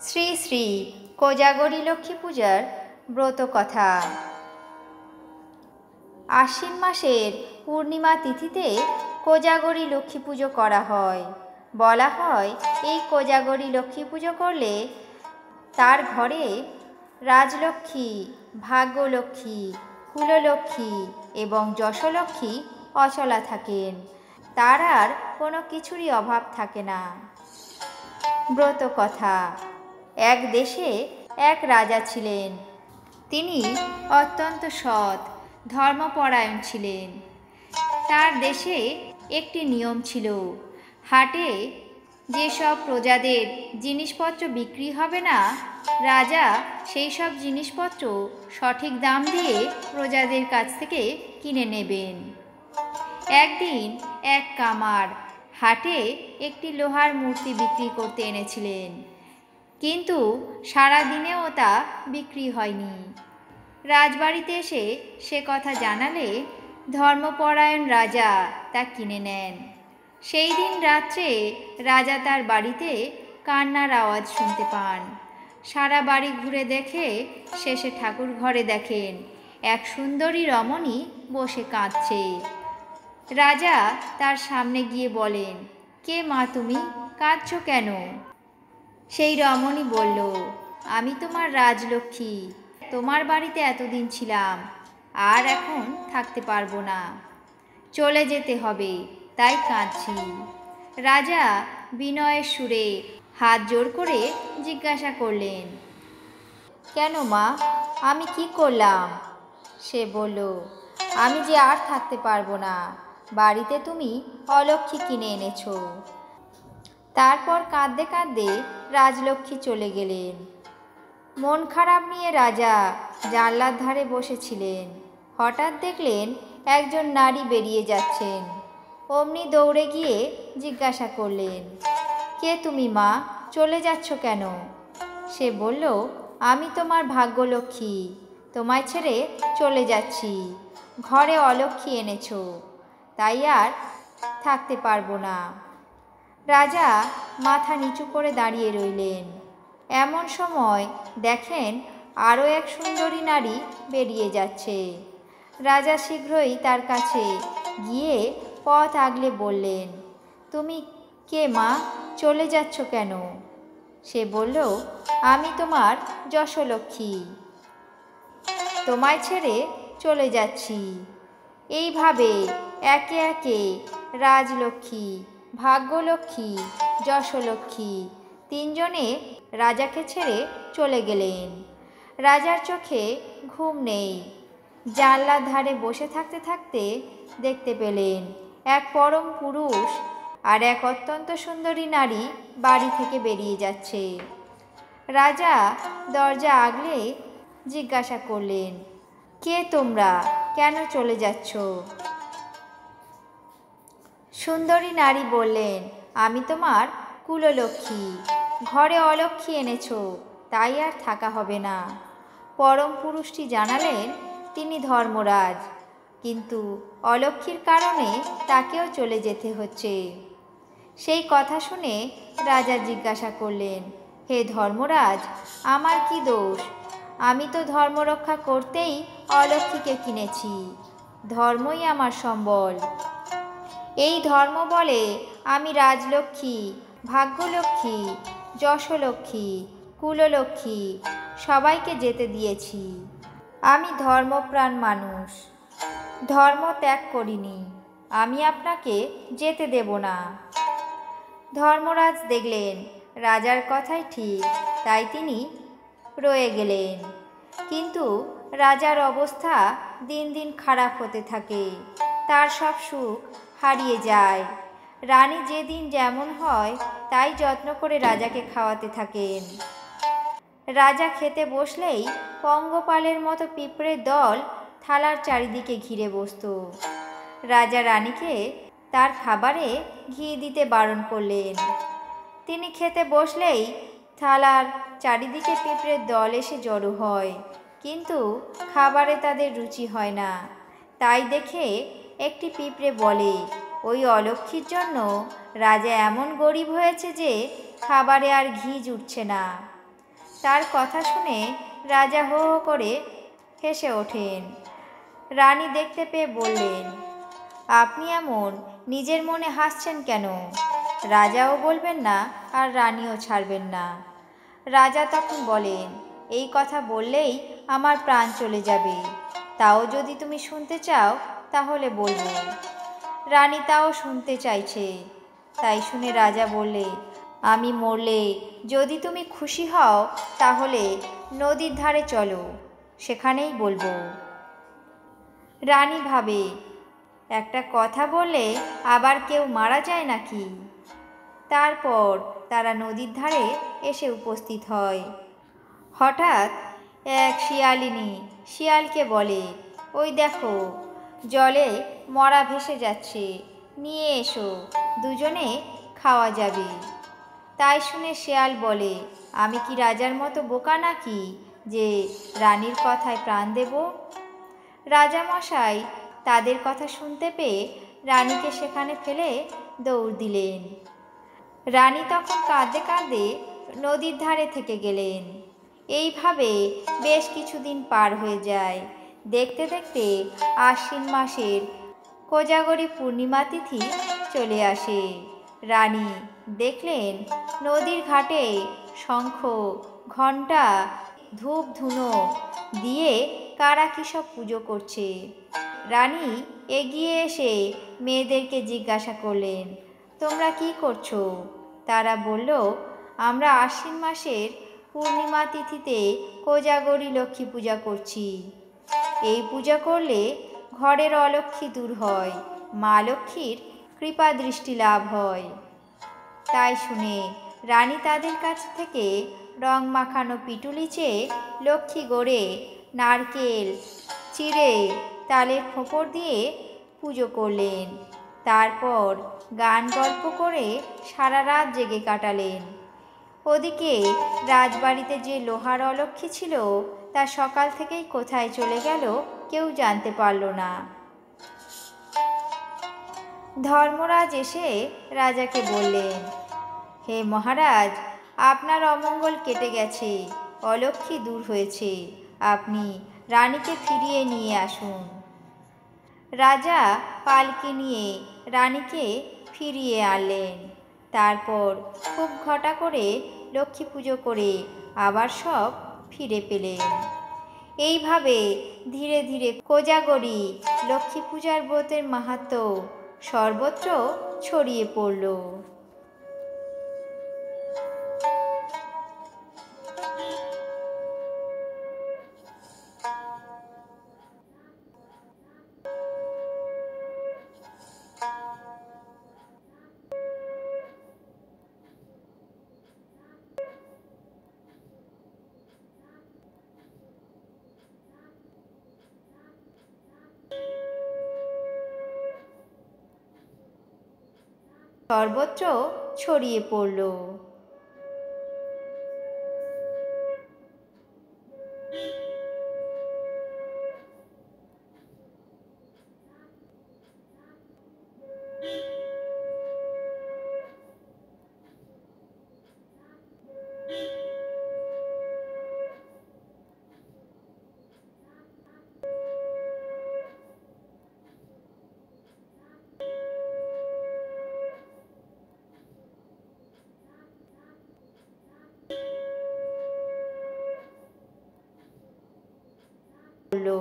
শ্রী শ্রী কোজাগরী লক্ষ্মী পূজার ব্রত কথা। আশ্বিন মাসের পূর্ণিমা তিথিতে কোজাগরী লক্ষ্মী পুজো করা হয়। বলা হয় এই কোজাগরী লক্ষ্মী পুজো করলে তার ঘরে রাজলক্ষ্মী, ভাগ্যলক্ষ্মী, কুললক্ষ্মী এবং যশলক্ষ্মী অচলা থাকেন। তার আর কোনো কিছুরই অভাব থাকে না। ব্রত কথা। এক দেশে এক রাজা ছিলেন। তিনি অত্যন্ত সৎ, ধর্মপরায়ণ ছিলেন। তার দেশে একটি নিয়ম ছিল, হাটে যেসব প্রজাদের জিনিসপত্র বিক্রি হবে না, রাজা সেই সব জিনিসপত্র সঠিক দাম দিয়ে প্রজাদের কাছ থেকে কিনে নেবেন। একদিন এক কামার হাটে একটি লোহার মূর্তি বিক্রি করতে এনেছিলেন, কিন্তু সারা দিনেও তা বিক্রি হয়নি। রাজবাড়িতে এসে সে কথা জানালে ধর্মপরায়ণ রাজা তা কিনে নেন। সেই দিন রাত্রে রাজা তার বাড়িতে কান্নার আওয়াজ শুনতে পান। সারা বাড়ি ঘুরে দেখে শেষে ঠাকুর ঘরে দেখেন এক সুন্দরী রমণী বসে কাঁদছে। রাজা তার সামনে গিয়ে বলেন, কে মা তুমি, কাঁদছো কেন? সেই রমণী বলল, আমি তোমার রাজলক্ষ্মী, তোমার বাড়িতে এতদিন ছিলাম, আর এখন থাকতে পারবো না, চলে যেতে হবে, তাই কাঁদছি। রাজা বিনয়ের সুরে হাত জোড় করে জিজ্ঞাসা করলেন, কেন মা, আমি কি করলাম? সে বলল, আমি যে আর থাকতে পারবো না, বাড়িতে তুমি অলক্ষ্মী কিনে এনেছো। তারপর কাঁদতে কাঁদতে রাজলক্ষ্মী চলে গেলেন। মন খারাপ নিয়ে রাজা জানলার ধারে বসেছিলেন। হঠাৎ দেখলেন একজন নারী বেরিয়ে যাচ্ছেন। অমনি দৌড়ে গিয়ে জিজ্ঞাসা করলেন, কে তুমি মা, চলে যাচ্ছ কেন? সে বলল, আমি তোমার ভাগ্যলক্ষ্মী, তোমায় ছেড়ে চলে যাচ্ছি, ঘরে অলক্ষ্মী এনেছো, তাই আর থাকতে পারবো না। রাজা মাথা নিচু করে দাঁড়িয়ে রইলেন। এমন সময় দেখেন আরও এক সুন্দরী নারী বেরিয়ে যাচ্ছে। রাজা শীঘ্রই তার কাছে গিয়ে পথ আগলে বললেন, তুমি কে মা, চলে যাচ্ছ কেন? সে বলল, আমি তোমার যশলক্ষ্মী, তোমায় ছেড়ে চলে যাচ্ছি। এইভাবে একে একে রাজলক্ষ্মী, ভাগ্যলক্ষ্মী, যশলক্ষ্মী তিনজনে রাজাকে ছেড়ে চলে গেলেন। রাজার চোখে ঘুম নেই। জানলার ধারে বসে থাকতে থাকতে দেখতে পেলেন এক পরম পুরুষ আর এক অত্যন্ত সুন্দরী নারী বাড়ি থেকে বেরিয়ে যাচ্ছে। রাজা দরজা আগলে জিজ্ঞাসা করলেন, কে তোমরা, কেন চলে যাচ্ছ? সুন্দরী নারী বললেন, আমি তোমার কুললক্ষ্মী, ঘরে অলক্ষ্মী এনেছো, তাই আর থাকা হবে না। পরম পুরুষটি জানালেন তিনি ধর্মরাজ, কিন্তু অলক্ষ্মীর কারণে তাকেও চলে যেতে হচ্ছে। সেই কথা শুনে রাজা জিজ্ঞাসা করলেন, হে ধর্মরাজ, আমার কি দোষ? আমি তো ধর্ম রক্ষা করতেই অলক্ষ্মীকে কিনেছি, ধর্মই আমার সম্বল। এই ধর্ম বলে আমি রাজলক্ষ্মী, ভাগ্যলক্ষ্মী, যশলক্ষ্মী, কুললক্ষ্মী সবাইকে যেতে দিয়েছি। আমি ধর্মপ্রাণ মানুষ, ধর্ম ত্যাগ করিনি, আমি আপনাকে যেতে দেব না। ধর্মরাজ দেখলেন রাজার কথাই ঠিক, তাই তিনি রয়ে গেলেন। কিন্তু রাজার অবস্থা দিন দিন খারাপ হতে থাকে, তার সব সুখ হারিয়ে যায়। রানী যেদিন যেমন হয় তাই যত্ন করে রাজাকে খাওয়াতে থাকেন। রাজা খেতে বসলেই পঙ্গপালের মতো পিঁপড়ের দল থালার চারিদিকে ঘিরে বসত। রাজা রানীকে তার খাবারে ঘি দিতে বারণ করলেন। তিনি খেতে বসলেই থালার চারিদিকে পিঁপড়ের দল এসে জড়ো হয়, কিন্তু খাবারে তাদের রুচি হয় না। তাই দেখে একটি পিঁপড়ে বলে, ওই অলক্ষ্মীর জন্য রাজা এমন গরিব হয়েছে যে খাবারে আর ঘি জুটছে না। তার কথা শুনে রাজা হো হো করে হেসে ওঠেন। রানী দেখতে পেয়ে বললেন, আপনি এমন নিজের মনে হাসছেন কেন? রাজাও বলবেন না আর রানীও ছাড়বেন না। রাজা তখন বলেন, এই কথা বললেই আমার প্রাণ চলে যাবে, তাও যদি তুমি শুনতে চাও তাহলে বলবো। রানী তাও শুনতে চাইছে। তাই শুনে রাজা বললে, আমি মরলে যদি তুমি খুশি হও তাহলে নদীর ধারে চলো, সেখানেই বলবো। রানী ভাবে, একটা কথা বললে আবার কেউ মারা যায় নাকি? তারপর তারা নদীর ধারে এসে উপস্থিত হয়। হঠাৎ এক শিয়ালিনী শিয়ালকে বলে, ওই দেখো জলে মরা ভেসে যাচ্ছে, নিয়ে এসো, দুজনে খাওয়া যাবে। তাই শুনে শিয়াল বলে, আমি কি রাজার মতো বোকা নাকি যে রানীর কথায় প্রাণ দেব? রাজামশাই তাদের কথা শুনতে পেয়ে রানীকে সেখানে ফেলে দৌড় দিলেন। রানী তখন কাঁদতে কাঁদতে নদীর ধারে থেকে গেলেন। এইভাবে বেশ কিছুদিন পার হয়ে যায়। দেখতে দেখতে আশ্বিন মাসের কোজাগরী পূর্ণিমা তিথি চলে আসে। রানী দেখলেন নদীর ঘাটে শঙ্খ, ঘণ্টা, ধূপ ধুনো দিয়ে কারা কী সব পুজো করছে। রানী এগিয়ে এসে মেয়েদেরকে জিজ্ঞাসা করলেন, তোমরা কি করছো? তারা বলল, আমরা আশ্বিন মাসের পূর্ণিমা তিথিতে কোজাগরী লক্ষ্মী পূজা করছি। এই পূজা করলে ঘরের অলক্ষ্মী দূর হয়, মা লক্ষ্মীর কৃপা দৃষ্টি লাভ হয়। তাই শুনে রানী তাদের কাছ থেকে রং মাখানো পিটুলি চেয়ে লক্ষ্মী গড়ে নারকেল চিড়ে তালের খোপর দিয়ে পুজো করলেন। তারপর গান গল্প করে সারা রাত জেগে কাটালেন। ওদিকে রাজবাড়িতে যে লোহার অলক্ষ্মী ছিল তা সকাল থেকেই কোথায় চলে গেল কেউ জানতে পারল না। ধর্মরাজ এসে রাজাকে বললেন, হে মহারাজ, আপনার অমঙ্গল কেটে গেছে, অলক্ষ্মী দূর হয়েছে, আপনি রানীকে ফিরিয়ে নিয়ে আসুন। রাজা পালকি নিয়ে রানীকে ফিরিয়ে আনলেন। তারপর খুব ঘটা করে লক্ষ্মী পুজো করে আবার সব ফিরে পেলেন। এইভাবে ধীরে ধীরে কোজাগরী লক্ষ্মী পূজার ব্রতের মাহাত্ম্য সর্বত্র ছড়িয়ে পড়ল। সর্বত্র ছড়িয়ে পড়ল। হলো।